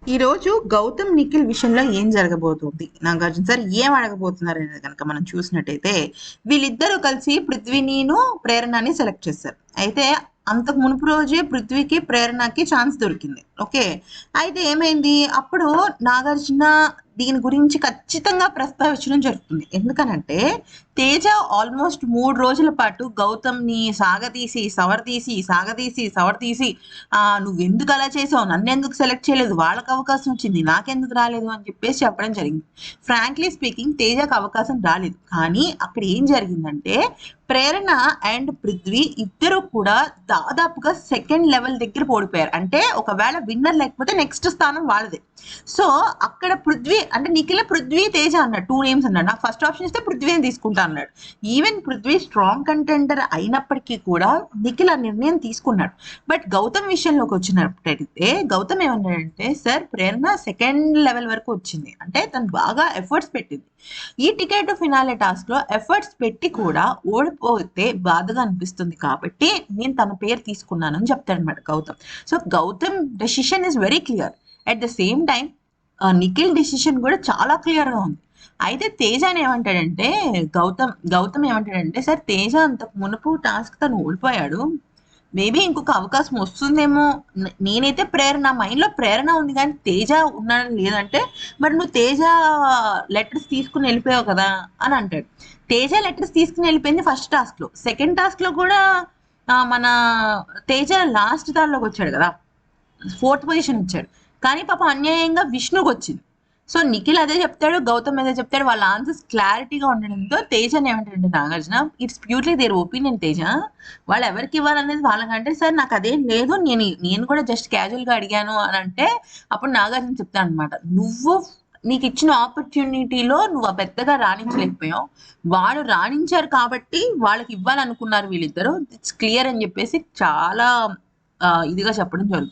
ఈరోజు గౌతమ్ నిఖిల్ విషయంలో ఏం జరగబోతుంది, నాగార్జున సార్ ఏం అడగబోతున్నారు అనేది కనుక మనం చూసినట్టయితే, వీళ్ళిద్దరూ కలిసి పృథ్వీనిను ప్రేరణని సెలెక్ట్ చేశారు. అయితే అంతకు మునుపు రోజే పృథ్వీకి ప్రేరణకి ఛాన్స్ దొరికింది. ఓకే, అయితే ఏమైంది అప్పుడు నాగార్జున దీని గురించి ఖచ్చితంగా ప్రస్తావించడం జరుగుతుంది. ఎందుకనంటే తేజ ఆల్మోస్ట్ 3 రోజుల పాటు గౌతమ్ని సాగతీసి నువ్వెందుకు అలా చేసావు, నన్ను ఎందుకు సెలెక్ట్ చేయలేదు, వాళ్ళకి అవకాశం వచ్చింది నాకెందుకు రాలేదు అని చెప్పేసి చెప్పడం జరిగింది. ఫ్రాంక్లీ స్పీకింగ్ తేజకు అవకాశం రాలేదు. కానీ అక్కడ ఏం జరిగిందంటే ప్రేరణ అండ్ పృథ్వీ ఇద్దరు కూడా దాదాపుగా సెకండ్ లెవెల్ దగ్గర ఓడిపోయారు. అంటే ఒకవేళ విన్నర్ లేకపోతే నెక్స్ట్ స్థానం వాళ్ళదే. సో అక్కడ పృథ్వీ అంటే నిఖిల పృథ్వీ తేజ అన్నాడు, 2 నేమ్స్ అన్నాడు. నాకు ఫస్ట్ ఆప్షన్ ఇస్తే పృథ్వీ అని తీసుకుంటా అన్నాడు. ఈవెన్ పృథ్వీ స్ట్రాంగ్ కంటెండర్ అయినప్పటికీ కూడా నిఖిల్ ఆ నిర్ణయం తీసుకున్నాడు. బట్ గౌతమ్ విషయంలోకి వచ్చినట్టయితే గౌతమ్ ఏమన్నాడంటే, సార్ ప్రేరణ సెకండ్ లెవెల్ వరకు వచ్చింది, అంటే తను బాగా ఎఫర్ట్స్ పెట్టింది. ఈ టికెట్ ఫినాలే టాస్క్ లో ఎఫర్ట్స్ పెట్టి కూడా ఓడిపోతే బాధగా అనిపిస్తుంది కాబట్టి నేను తన పేరు తీసుకున్నాను అని చెప్తాడనమాట Gautam. So Gautam decision is very clear. At the same time Nikhil decision కూడా చాలా క్లియర్ గా ఉంది. అయితే తేజ ఏమంటాడంటే, గౌతమ్ ఏమంటాడంటే, సార్ తేజ అంతకు మునుపు టాస్క్ తను ఓడిపోయాడు, మేబీ ఇంకొక అవకాశం వస్తుందేమో. నేనైతే ప్రేరణ, నా మైండ్లో ప్రేరణ ఉంది కానీ తేజ ఉన్నాడని లేదంటే, మరి నువ్వు తేజ లెటర్స్ తీసుకుని వెళ్ళిపోయావు కదా అని అంటాడు. తేజ లెటర్స్ తీసుకుని వెళ్ళిపోయింది ఫస్ట్ టాస్క్లో. సెకండ్ టాస్క్లో కూడా మన తేజ లాస్ట్ దానిలోకి వచ్చాడు కదా, 4th పొజిషన్ వచ్చాడు. కానీ పాపం అన్యాయంగా విష్ణుకి వచ్చింది. సో నిఖిల్ అదే చెప్తాడు, గౌతమ్ అదే చెప్తాడు. వాళ్ళ ఆన్సర్స్ క్లారిటీగా ఉండడంతో తేజ ఏమంటాడంటే, Nagarjuna it's purely their opinion Teja, వాళ్ళు ఎవరికి ఇవ్వాలనేది వాళ్ళకంటే, సార్ నాకు అదేం లేదు, నేను కూడా జస్ట్ క్యాజువల్గా అడిగాను అని అంటే, అప్పుడు నాగార్జున చెప్తాను అనమాట, నీకు ఇచ్చిన ఆపర్చునిటీలో నువ్వు పెద్దగా రాణించలేకపోయావు, వాళ్ళు రాణించారు కాబట్టి వాళ్ళకి ఇవ్వాలనుకున్నారు వీళ్ళిద్దరు, ఇట్స్ క్లియర్ అని చెప్పేసి చాలా ఇదిగా చెప్పడం జరుగుతుంది.